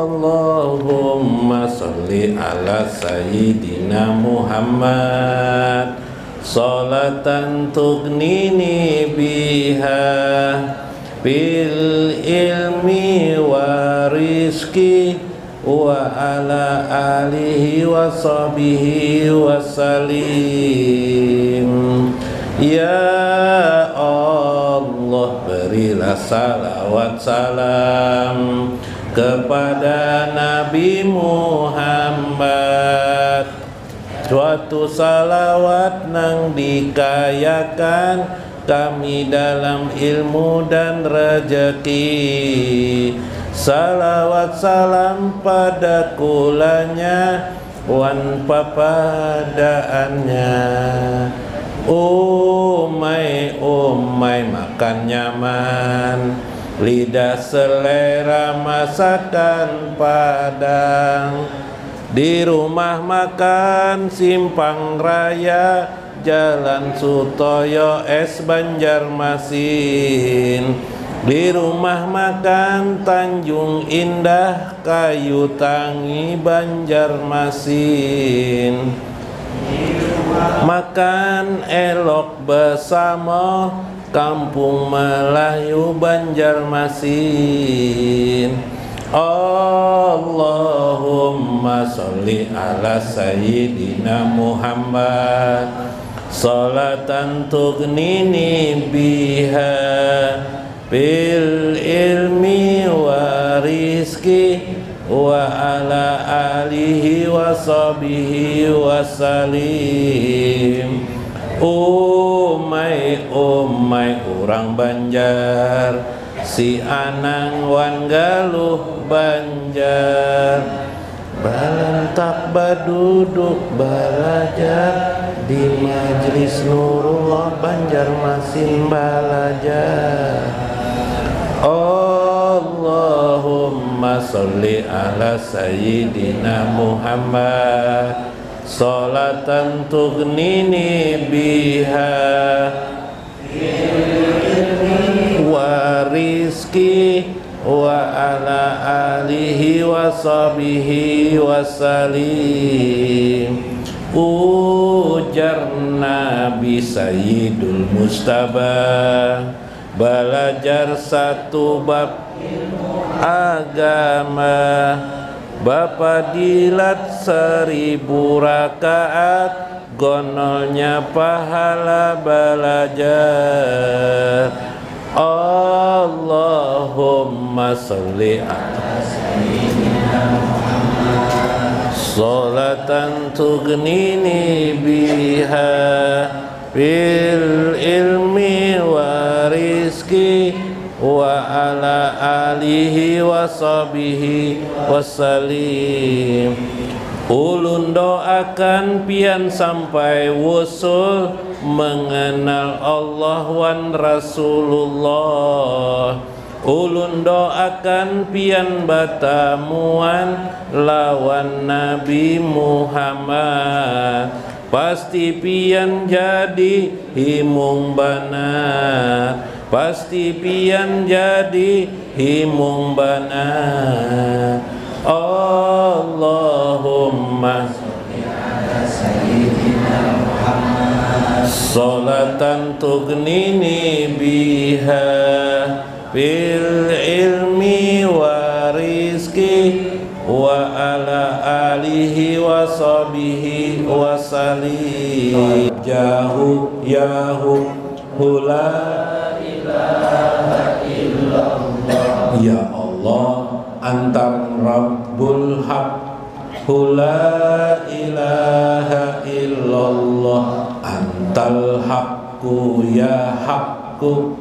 Allahumma sholli ala sayyidina Muhammad sholatan tughnini biha bil ilmi wa rizki wa ala alihi wa sahbihi wa salim. Ya Allah, berilah salawat salam kepada Nabi Muhammad. Suatu salawat nang dikayakan kami dalam ilmu dan rezeki. Salawat salam pada kulanya wan papadaannya. Umai makan nyaman, lidah selera masakan Padang. Di rumah makan Simpang Raya, Jalan Sutoyo es Banjarmasin. Di rumah makan Tanjung Indah, Kayu Tangi Banjarmasin. Makan elok bersama Kampung Melayu Banjarmasin. Allahumma sholli ala sayyidina Muhammad sholatan tughnini biha bil ilmi wa rizki wa ala alihi wa sahbihi wa salim. Umai urang Banjar, si Anang wan galuh Banjar. Balentak baduduk balajar di Majlis Nurullah Banjarmasin balajar. Allahumma sholli ala sayyidina Muhammad sholatan tughnini biha wa rizki wa ala alihi wa sahbihi wa salim. Ujar Nabi Sayyidul Mustaba, belajar satu bab agama, Bapak dilat 1000 rakaat, gonolnya pahala belajar. Allahumma sholli ala sayyidina Muhammad sholatan tughnini biha bil ilmi wa rizki wa ala alihi wa sahbihi wassalim. Ulun doakan pian sampai wusul mengenal Allah wan Rasulullah. Ulun doakan pian batamuan lawan Nabi Muhammad. Pasti pian jadi himung bana, pasti pian jadi himung bana. Allahumma sholli ala sayyidina Muhammad sholatan tughnini biha bil ilmi wa rizki wa ala alihi wa sahbihi wa salim. Jahu yahu hula ilaha illallah. Ya Allah, antar Rabbul Haq, la ilaha illallah. Antal haqqu ya haqqu,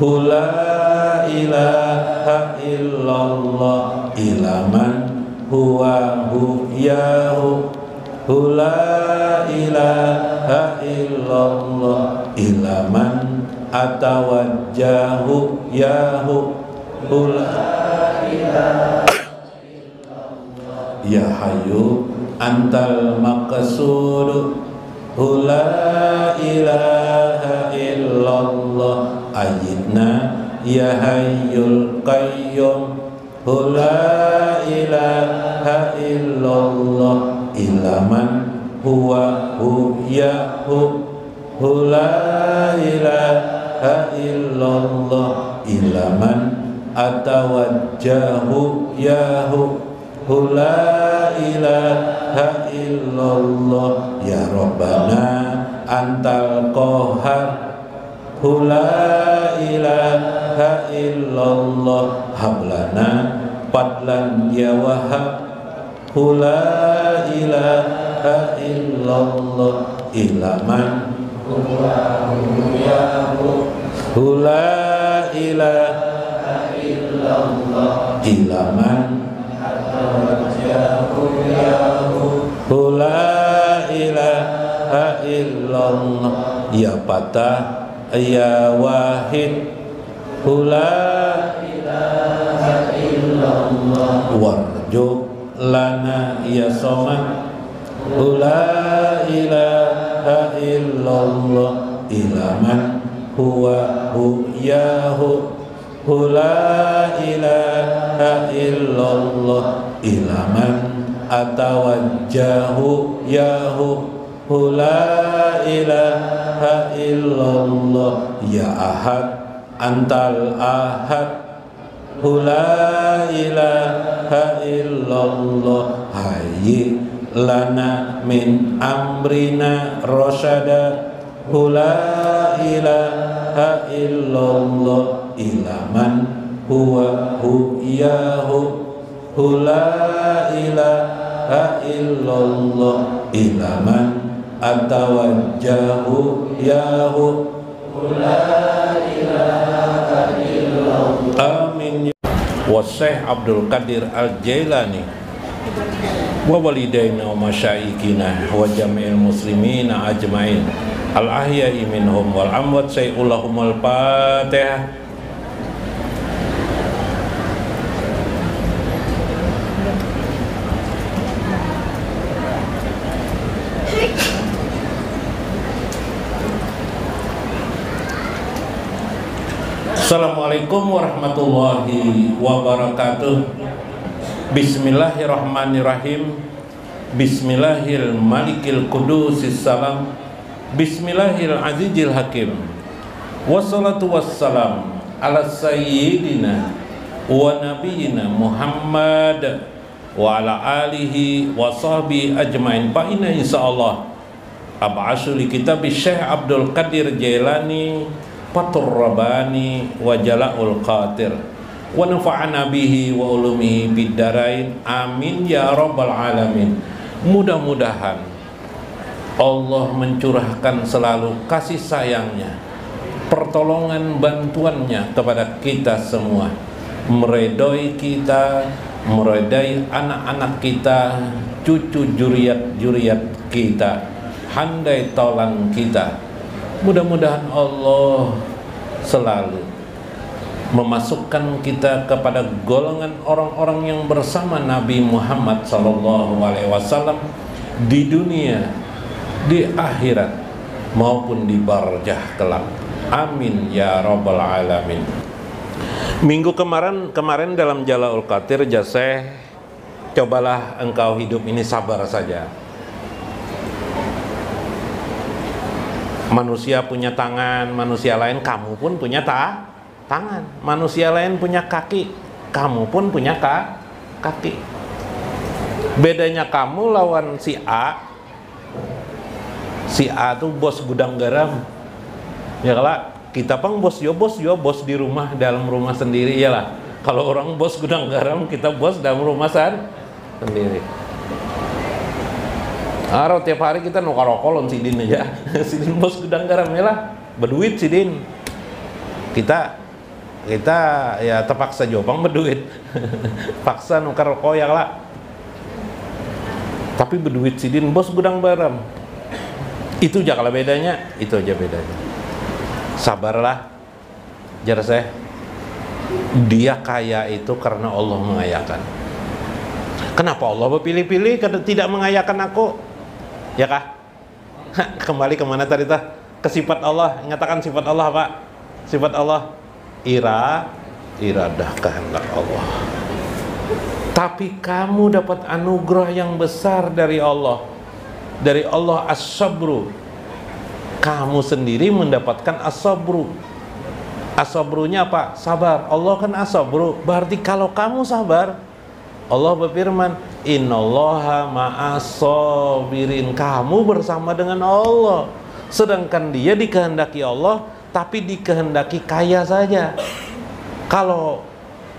la ilaha illallah. Ilaman huwa hu ya hu, la ilaha illallah. Ilaman atawajjahu ya hu, la ilaha ya Hayyu antal maqsud, la ilaha illallah. Ayyidna ya Hayyul Qayyum, la ilaha illallah illa man huwa yahu la ilaha illallah illa man atawajjahu yahu la ilaha illallah ya Rabbana antal qahar la ilaha illallah hablana fadlan ya wahab la ilaha illallah ilaman la ilaha illallah ilaman la ilaha illallah ya patah ya wahid la ilaha illallah warju lana ya somad la ilaha illallah ilaman huwa yahu la ilaha illallah ilaman atawajjahu yahu la ilaha illallah ya ahad antal ahad la ilaha illallah hayyi lana min amrina rasyada la ilaha illallah ilaman huwa yahu la ilaha illallah ilaman atawajjahu yahu la ilaha illallah amin wa Syekh Abdul Qadir Al-Jailani wa walidaina wa masyaikina wa jami'il muslimina ajmain al-ahya'i minhum wal amwat sayyullahumul fatihah. Assalamualaikum warahmatullahi wabarakatuh. Bismillahirrahmanirrahim. Bismillahil malikil qudusis salam. Bismillahil azizil hakim. Wassalatu wassalam ala sayyidina wa nabiyina Muhammad wa ala alihi wa sahbihi ajmain. Fa inna insyaallah ab'asu li kitabis Syekh Abdul Qadir Jailani Fathur Rabbani wa Jala'ul Qatir wa nafa'ana bihi wa ulumihi biddarain amin ya rabbal alamin. Mudah-mudahan Allah mencurahkan selalu kasih sayangnya, pertolongan bantuannya kepada kita semua, meredoi kita, meredai anak-anak kita, cucu juriat-juriat kita, handai tolang kita. Mudah-mudahan Allah selalu memasukkan kita kepada golongan orang-orang yang bersama Nabi Muhammad SAW di dunia, di akhirat maupun di barzah kelak. Amin ya rabbal alamin. Minggu kemarin dalam Jala'ul Qatir Jaseh, cobalah engkau hidup ini sabar saja. Manusia punya tangan, manusia lain, kamu pun punya tangan. Manusia lain punya kaki, kamu pun punya kaki. Bedanya kamu lawan si A. Si A tuh bos gudang garam. Ya kalau kita pang bos bos di rumah, dalam rumah sendiri ya lah. Kalau orang bos gudang garam, kita bos dalam rumah sendiri. Aro tiap hari kita nukarokolon si Din aja. Si Din bos gudang garam ya lah, berduit si Din. Kita ya terpaksa jopang berduit. Paksa nukar rokok ya lah. Tapi berduit si Din bos gudang garam. Itu aja kalau bedanya, itu aja bedanya. Sabarlah. Jar saya. Dia kaya itu karena Allah mengayakan. Kenapa Allah berpilih-pilih tidak mengayakan aku? Ya kah? Kembali kemana tadi tah? Ke sifat Allah. Nyatakan sifat Allah Pak. Sifat Allah iradah kehendak Allah. Tapi kamu dapat anugerah yang besar dari Allah. Dari Allah as-sabru. Kamu sendiri mendapatkan as-sabru. As-sabrunya apa? Sabar. Allah kan as-sabru. Berarti kalau kamu sabar, Allah berfirman, innallaha ma'as-sabirin. Kamu bersama dengan Allah. Sedangkan dia dikehendaki Allah, tapi dikehendaki kaya saja. Kalau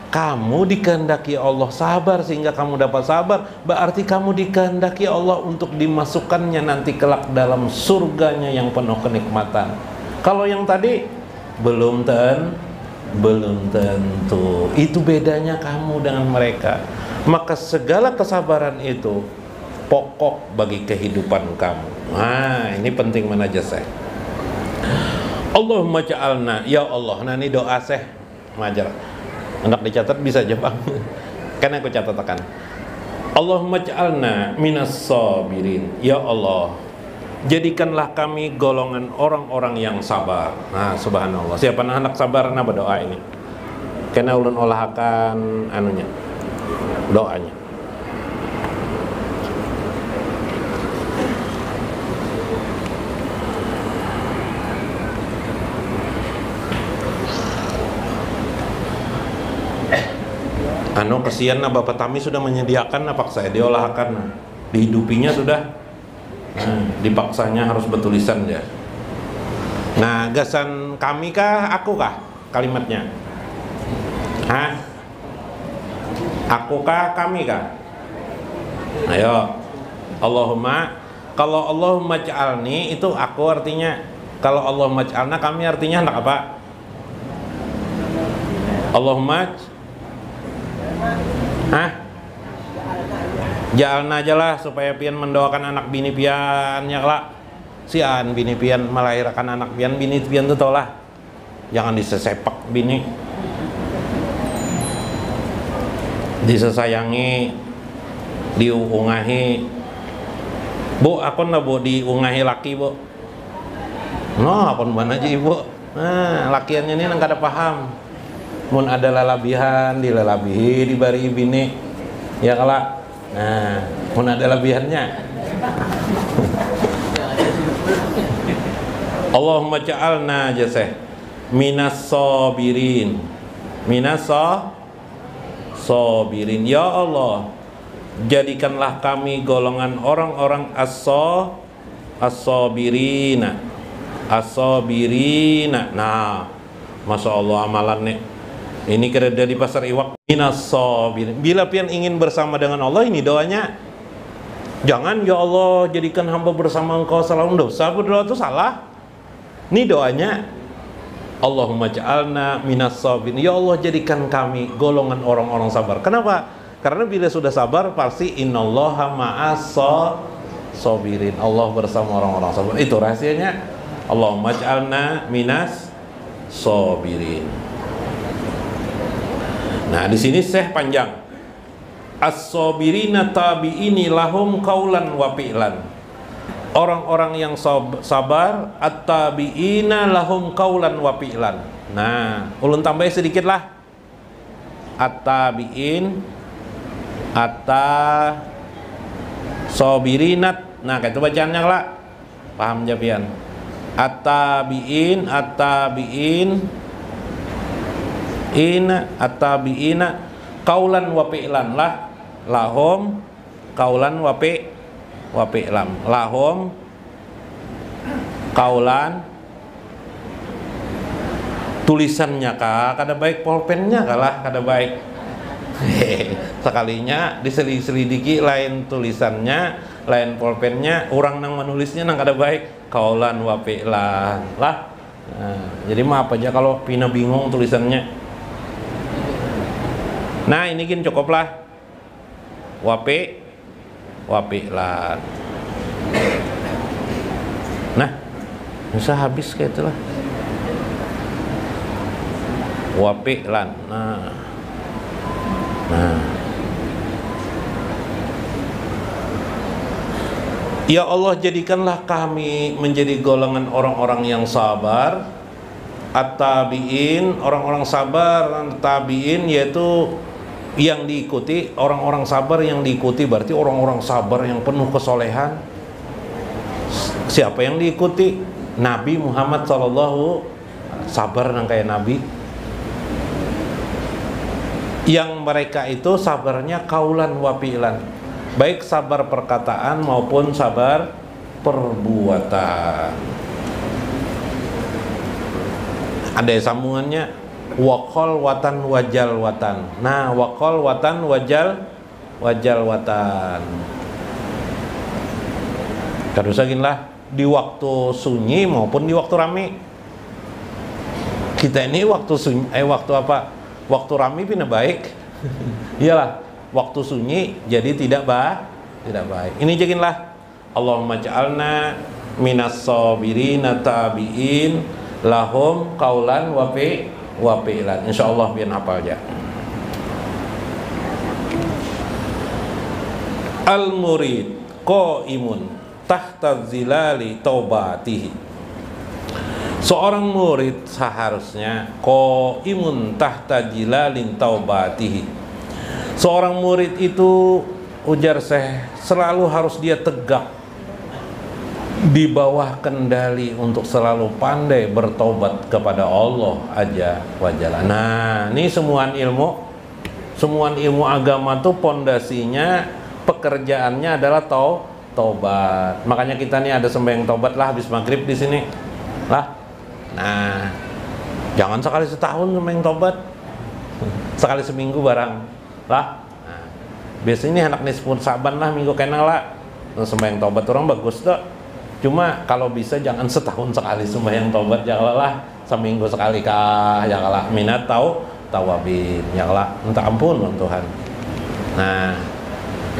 kamu dikehendaki Allah sabar sehingga kamu dapat sabar, berarti kamu dikehendaki Allah untuk dimasukkannya nanti kelak dalam surganya yang penuh kenikmatan. Kalau yang tadi belum tentu. Itu bedanya kamu dengan mereka. Maka segala kesabaran itu pokok bagi kehidupan kamu. Nah, ini penting mana aja saya. Allahumma ja'alna, ya Allah. Nah, ini doa saya ngajar. Hendak dicatat bisa aja bang. Kan aku catatkan. Allahumma ja'alna minas sabirin. Ya Allah, jadikanlah kami golongan orang-orang yang sabar. Nah, subhanallah. Siapa anak sabar na berdoa ini. Kena ulun olahakan anunya. Doanya. Kesian nah Bapak Tami sudah menyediakan nah paksa diolahkan nah. Dihidupinya sudah dipaksanya harus bertulisan dia. Nah, gasan kami kah aku kah kalimatnya? Hah? Aku kah kami kah? Ayo. Allahumma, kalau Allahumma ja'alni itu aku artinya, kalau Allahumma ja'alna kami artinya hendak apa? Allahumma Ja'alna aja lah supaya pian mendoakan anak bini pian ya lah. Sian bini pian melahirkan anak pian, bini pian itu tau lah. Jangan disesepak bini. Disesayangi, diungahi. Bu, aku na bu diungahi laki bu. No, akon mana aja ibu. Nah, lakiannya ini nang kada paham. Mun ada lalabihan, dilalabihi, dibari bini. Ya kalak. Nah, mun ada lebihannya. Allahumma ja'alna jaseh minas sabirin. Minas sabirin. Ya Allah, jadikanlah kami golongan orang-orang as-sabirina. As-sabirina. Nah, Masya Allah amalan nih. Ini kerja di pasar iwak. Minas sabirin. Bila pian ingin bersama dengan Allah, ini doanya. Jangan ya Allah jadikan hamba bersama engkau selalu dosa. Berdoa itu salah. Ini doanya. Allahumma ja'alna minas sabirin. Ya Allah jadikan kami golongan orang-orang sabar. Kenapa? Karena bila sudah sabar pasti innallaha ma'as sabirin. Allah bersama orang-orang sabar. Itu rahasianya. Allahumma ja'alna minas sabirin. Nah, di sini Syekh panjang. As-sabirina tabi'ini lahum qaulan wa fi'lan. Orang-orang yang sabar at-tabi'ina lahum qaulan wa fi'lan. Nah, ulun tambah sedikit lah. At-tabi'in at-sabirinat. Nah, kayak itu bacaannya lah. Paham japian? At-tabi'in at-tabi'ina qaulan wa fi'lan lah lahum qaulan wa fi'lan lahum qaulan tulisannya kah kada baik pulpennya kalah kada baik sekalinya diselidiki lain tulisannya lain pulpennya orang nang menulisnya nang kada baik qaulan wa fi'lan lah. Nah, jadi maaf aja kalau pina bingung tulisannya. Nah, ini gini cukuplah. Wapi'lan. Nah, bisa habis kayak itulah. Wapi'lan. Nah. Ya Allah jadikanlah kami menjadi golongan orang-orang yang sabar. At-tabi'in, orang-orang sabar. Tabi'in yaitu yang diikuti, orang-orang sabar yang diikuti berarti orang-orang sabar yang penuh kesolehan. Siapa yang diikuti? Nabi Muhammad sallallahu sabar nang kayak Nabi. Yang mereka itu sabarnya kaulan wa fi'lan, baik sabar perkataan maupun sabar perbuatan. Ada sambungannya, waqol watan wajal watan. Nah, waqol watan wajal watan. Terus lah di waktu sunyi maupun di waktu rame. Kita ini waktu sunyi, waktu apa? Waktu rame pindah baik. Iyalah, waktu sunyi jadi tidak baik. Ini jaginlah. Allahumma ja'alna minas sabirina tabi'in lahum qaulan wa fi'lan. Insyaallah biar hafal aja. Al-murid qaimun tahta zilali taubatihi. Seorang murid seharusnya qaimun tahta zilalin taubatihi. Seorang murid itu, ujar Syekh, selalu harus dia tegak di bawah kendali untuk selalu pandai bertobat kepada Allah Azza wa Jalla. Nah, ini semua ilmu agama tuh pondasinya, pekerjaannya adalah taubat. Makanya kita nih ada sembahyang taubat lah habis maghrib di sini lah. Nah, jangan sekali setahun sembahyang taubat, sekali seminggu barang lah. Nah, biasanya anak nisfun saban lah, minggu kenal lah sembahyang taubat orang bagus tuh. Cuma kalau bisa jangan setahun sekali sembahyang taubat, janganlah seminggu sekali kah, janganlah minat tawabin, janganlah minta ampun Tuhan. Nah,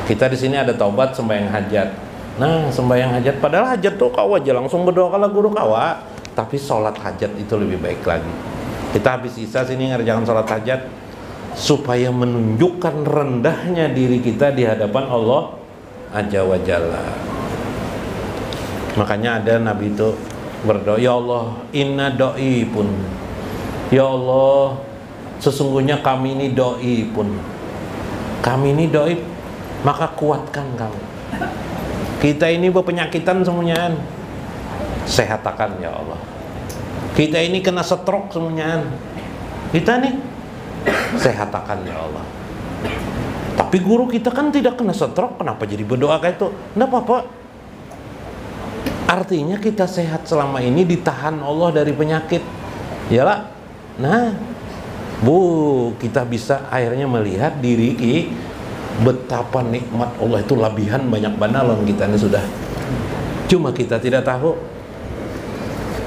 kita di sini ada taubat sembahyang hajat. Nah, sembahyang hajat, padahal hajat tuh kau aja langsung berdoa kalau guru kawa, tapi sholat hajat itu lebih baik lagi. Kita habis isya sini ngerjakan sholat hajat supaya menunjukkan rendahnya diri kita di hadapan Allah Azza wa Jalla. Makanya ada Nabi itu berdoa, ya Allah, inna doi pun, ya Allah, sesungguhnya kami ini doi pun, kami ini doi, maka kuatkan kami. Kita ini berpenyakitan semuanya, sehatakan ya Allah. Kita ini kena stroke semuanya, kita nih sehatakan ya Allah. Tapi guru kita kan tidak kena stroke, kenapa jadi berdoa kayak itu? Nggak apa-apa. Artinya kita sehat selama ini ditahan Allah dari penyakit. Yalah. Nah, kita bisa akhirnya melihat diri betapa nikmat Allah itu labihan banyak banalon kita ini sudah. Cuma kita tidak tahu.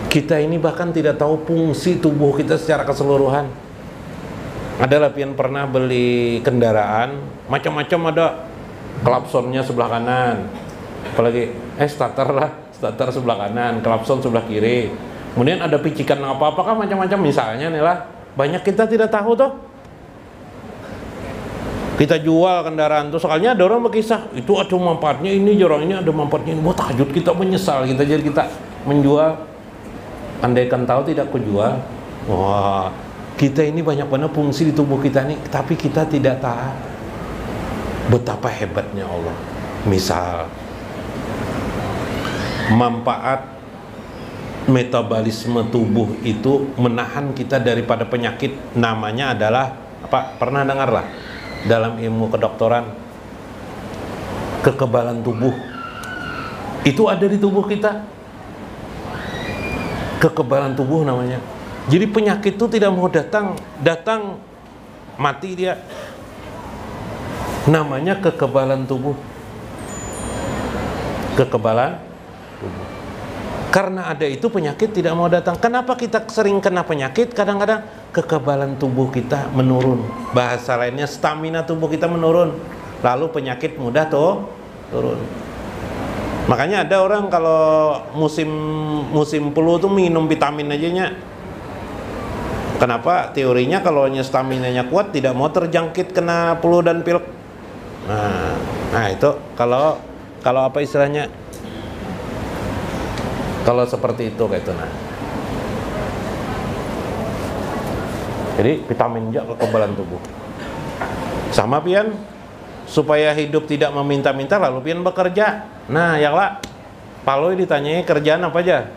Kita ini bahkan tidak tahu fungsi tubuh kita secara keseluruhan. Ada lapian pernah beli kendaraan, macam-macam ada. Klapsonnya sebelah kanan. Apalagi starter lah. Starter sebelah kanan, klakson sebelah kiri. Kemudian ada picikan apa-apakah macam-macam misalnya nih lah. Banyak kita tidak tahu tuh. Kita jual kendaraan tuh, soalnya ada orang berkisah, itu ada manfaatnya ini, jorong ini ada manfaatnya ini. Wah, tahajud kita menyesal, jadi kita menjual. Andaikan tahu tidak kujual. Wah, kita ini banyak banget fungsi di tubuh kita nih, tapi kita tidak tahu betapa hebatnya Allah. Misal manfaat metabolisme tubuh itu menahan kita daripada penyakit, namanya adalah apa? Pernah dengar lah dalam ilmu kedokteran, kekebalan tubuh itu ada di tubuh kita. Kekebalan tubuh namanya. Jadi penyakit itu tidak mau datang mati dia. Namanya kekebalan tubuh. Kekebalan tubuh. Karena ada itu penyakit tidak mau datang. Kenapa kita sering kena penyakit? Kadang-kadang kekebalan tubuh kita menurun. Bahasa lainnya stamina tubuh kita menurun. Lalu penyakit mudah turun. Makanya ada orang kalau musim flu tuh minum vitamin aja nya. Kenapa? Teorinya kalau staminanya kuat tidak mau terjangkit kena flu dan pilek. Nah itu kalau apa istilahnya? Kalau seperti itu kayak itu nah. Jadi vitamin juga kekebalan tubuh. Sama pian supaya hidup tidak meminta-minta lalu pian bekerja. Nah, ya lah. Paloi ditanyai kerjaan apa aja?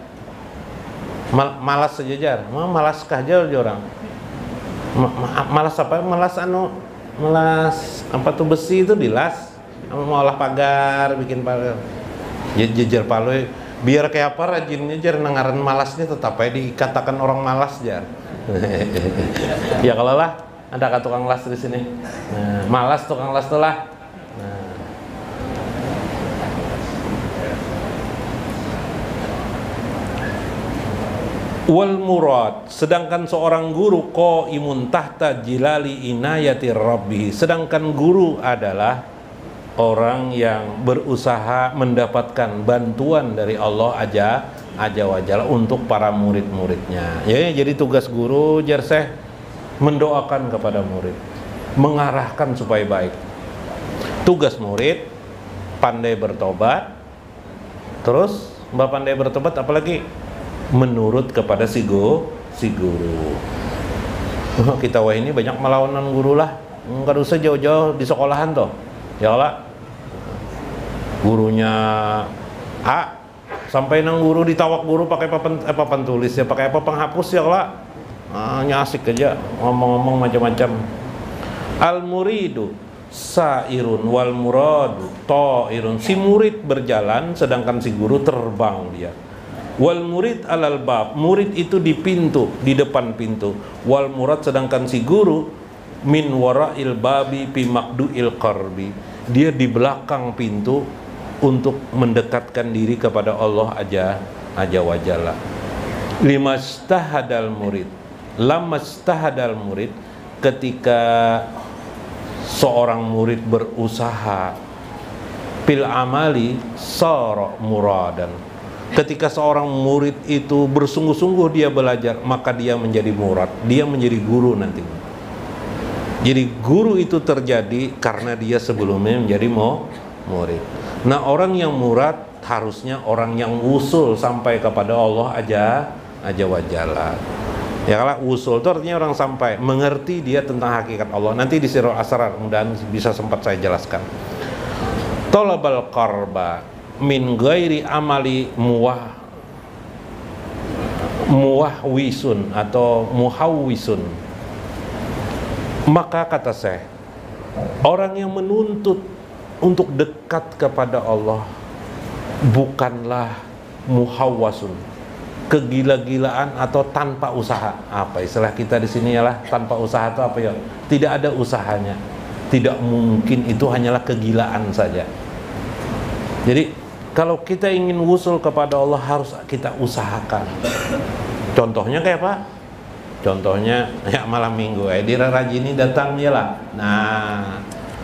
Malas sejajar. Malas kah aja orang? Malas apa? Malas apa tuh besi itu dilas. Mau olah pagar, bikin pagar. Jejer paloi biar kayak apa rajinnya jar nengaran malasnya tetap aja dikatakan orang malas jar. Ya kalau lah ada tukang las di sini. Nah, malas tukang las tuh lah. Nah. Wal murad, sedangkan seorang guru qaimun tahta jilali inayati rabbih, sedangkan guru adalah orang yang berusaha mendapatkan bantuan dari Allah aja wajalla untuk para murid-muridnya. Ya, jadi tugas guru jerseh mendoakan kepada murid, mengarahkan supaya baik. Tugas murid pandai bertobat, terus mbak pandai bertobat apalagi menurut kepada si guru. Kita wah ini banyak melawanan guru lah, nggak usah jauh-jauh di sekolahan toh, ya lah. Gurunya A sampai nang guru ditawak guru pakai papan tulis ya, pakai apa penghapus ya lah. Asik aja ngomong-ngomong macam-macam. Al muridu sairun wal muradu ta'irun, si murid berjalan sedangkan si guru terbang dia. Wal murid alal bab, murid itu di pintu, di depan pintu. Wal murad, sedangkan si guru min wara'il babi fi maqdu'il qarbi, dia di belakang pintu untuk mendekatkan diri kepada Allah aja wajalla. Limastahadal murid, lamastahadal murid, ketika seorang murid berusaha fil amali sara muradan, ketika seorang murid itu bersungguh-sungguh dia belajar, maka dia menjadi murad, dia menjadi guru nanti. Jadi guru itu terjadi karena dia sebelumnya menjadi murid. Nah, orang yang murad harusnya orang yang usul sampai kepada Allah aja wajalla. Ya, kalau usul itu artinya orang sampai mengerti dia tentang hakikat Allah. Nanti di Sirul Asrar mudah bisa sempat saya jelaskan. Tolabal qarba min ghairi amali muwahwisun atau muhawwisun, maka kata saya, orang yang menuntut untuk dekat kepada Allah bukanlah muhawwasun, kegila-gilaan atau tanpa usaha. Apa istilah kita di sini ialah tanpa usaha itu apa ya? Tidak ada usahanya. Tidak mungkin, itu hanyalah kegilaan saja. Jadi kalau kita ingin wusul kepada Allah harus kita usahakan. Contohnya kayak apa? Contohnya ya malam minggu dirajini datang ya lah. Nah,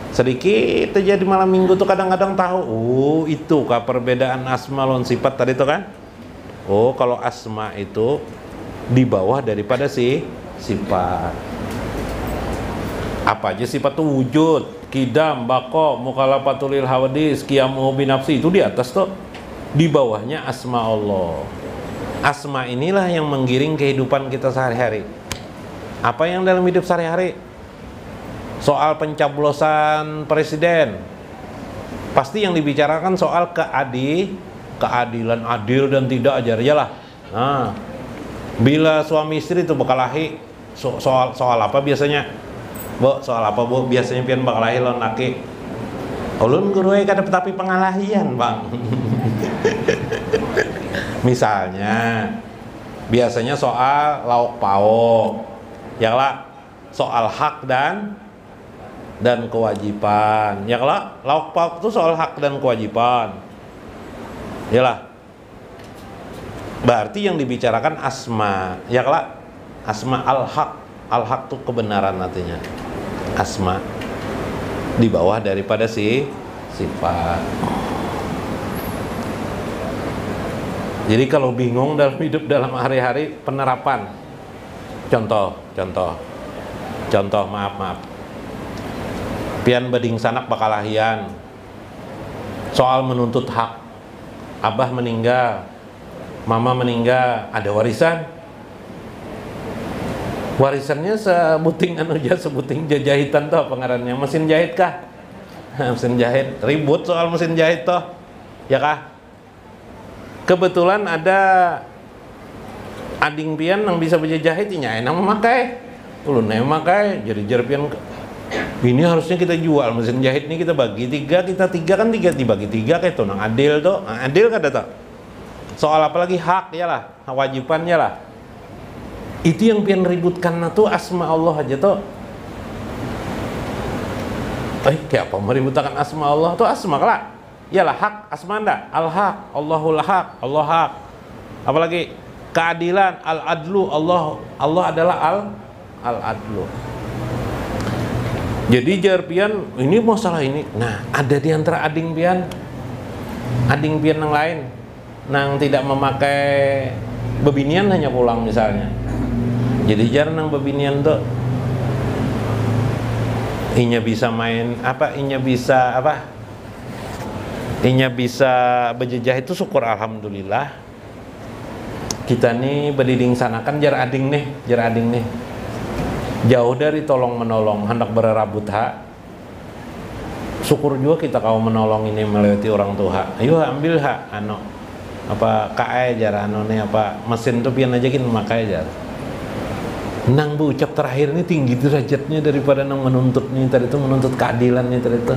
sedikit aja di malam minggu tuh kadang-kadang tahu, itu kah perbedaan asma lawan sifat tadi tuh kan? Oh, kalau asma itu di bawah daripada si sifat. Apa aja sifat tuh? Wujud, kidam, bako, mukhalafatulil hawadis, qiyamuhu binafsi, itu di atas tuh. Di bawahnya asma Allah. Asma inilah yang menggiring kehidupan kita sehari-hari. Apa yang dalam hidup sehari-hari? Soal pencoblosan presiden, pasti yang dibicarakan soal keadilan, adil dan tidak ajar ya lah. Nah, bila suami istri itu berkelahi soal apa biasanya? Bu, soal apa bu? Biasanya pian berkelahi lawan laki. Ulun guru kada tapi pengalahian, Bang. Misalnya biasanya soal lauk pauk. Ya lah, soal hak dan kewajiban. Ya lah, lauk pauk itu soal hak dan kewajiban. Ya lah. Berarti yang dibicarakan asma. Ya lah, asma al-haq. Al-haq itu kebenaran artinya. Asma di bawah daripada si sifat. Jadi kalau bingung dalam hidup dalam hari-hari penerapan, contoh maaf pian bading sanak bakalahian soal menuntut hak. Abah meninggal, mama meninggal, ada warisan. Warisannya sebuting sebuting jahitan toh pengarannya. Mesin jahit kah? Mesin jahit. Ribut soal mesin jahit toh. Ya kah? Kebetulan ada ading pian yang bisa berjahit, nya enak memakai. Ulun memakai jadi jerpian. Ini harusnya kita jual mesin jahit ini, kita bagi tiga, kita tiga kan tiga dibagi tiga kayak tuh nang adil tuh. Nah, adil kan tuh. Soal apalagi hak ya lah, kewajibannya lah. Itu yang pian ributkan tuh asma Allah aja tuh. Kayak apa meributkan asma Allah tuh asma kelak. Yalah hak asma anda, al-haq, Allahul haq, Allah haq. Apalagi keadilan, al-adlu, Allah adalah al-adlu. Jadi jar pian ini masalah ini. Nah, ada di antara ading pian yang lain nang tidak memakai bebinian hanya pulang misalnya. Jadi jar nang bebinian tuh inya bisa main apa, inya bisa berjejah itu syukur alhamdulillah. Kita nih berdiding sana kan jar ading nih jauh dari tolong menolong, hendak bererabut hak. Syukur juga kita kau menolong ini melewati orang tua. Ayo ambil hak apa kae jar nih apa mesin tuh pian aja kin memakai jar. Nang bu ucap terakhir ini tinggi derajatnya daripada nang menuntut nih tadi itu, menuntut keadilan nih tadi itu.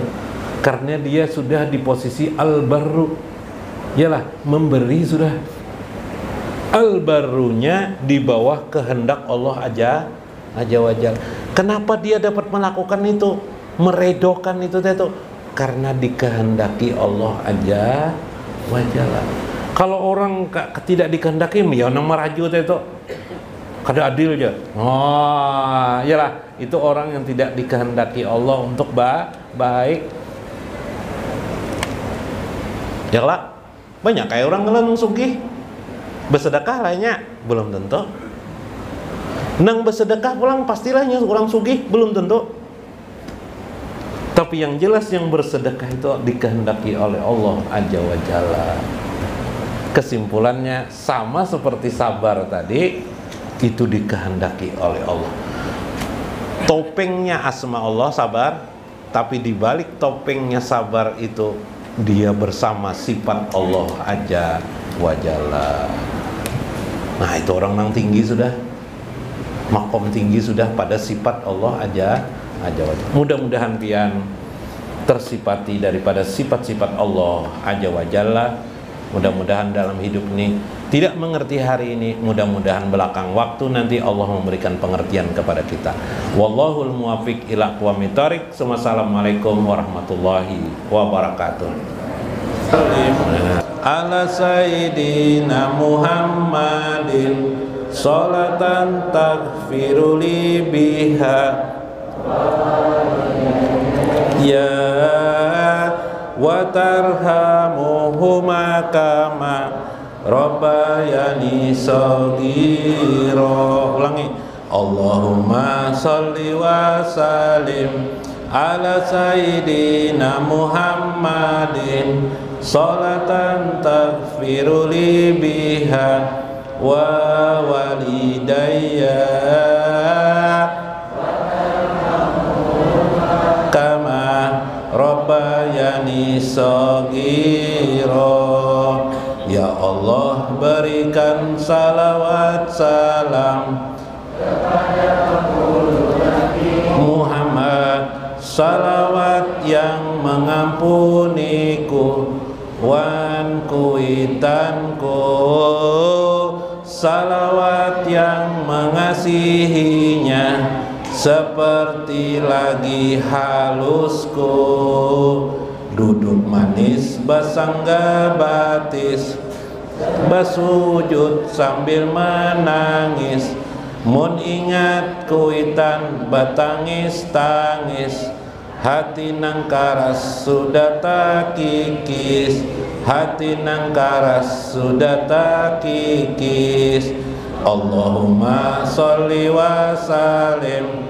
Karena dia sudah di posisi al-barru. Yalah, memberi sudah. Al-barrunya di bawah kehendak Allah aja wajal. Kenapa dia dapat melakukan itu? Meredokan itu tadi. Karena dikehendaki Allah aja wajal. Kalau orang tidak dikehendaki ya nang meraju tadi. Kada adil aja. Oh, iyalah, itu orang yang tidak dikehendaki Allah untuk baik. Ya lah, banyak kayak orang ngelang sugih bersedekah lainnya belum tentu. Nang bersedekah pulang pastilahnya orang sugih belum tentu. Tapi yang jelas yang bersedekah itu dikehendaki oleh Allah Azza wa Jalla. Kesimpulannya sama seperti sabar tadi, itu dikehendaki oleh Allah. Topengnya asma Allah sabar, tapi di balik topengnya sabar itu dia bersama sifat Allah Azza wa Jalla. Nah, itu orang yang tinggi sudah, makom tinggi sudah pada sifat Allah Azza wa Jalla. Mudah-mudahan pian tersifati daripada sifat-sifat Allah Azza wa Jalla. Mudah-mudahan dalam hidup ini tidak mengerti hari ini, mudah-mudahan belakang waktu nanti Allah memberikan pengertian kepada kita. Wallahul muwaffiq ila aqwamit thoriq. Wassalamualaikum warahmatullahi wabarakatuh. Ala sayyidina Muhammadin sholatan taghfiru li biha ya wa tarhamuhuma kama rabbayani shaghira. Ulangi. Allahumma sholli wa sallim ala sayyidina Muhammadin sholatan taghfiru li biha wa walidayya kama rabbayani shaghira. Ya Allah, berikan salawat salam kepada Muhammad, salawat yang mengampuniku wan kuitanku, salawat yang mengasihinya seperti lagi halusku, duduk manis basangga batis, basujud sambil menangis, mun ingat kuitan batangis-tangis, hati nang karas sudah tak kikis, hati nang karas sudah tak kikis. Allahumma sholli wa sallim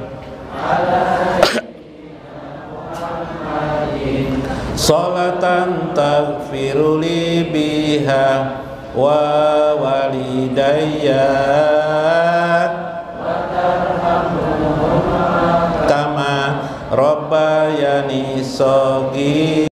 sholatan taghfiru li biha wa walidayya wa rabbayani shaghira.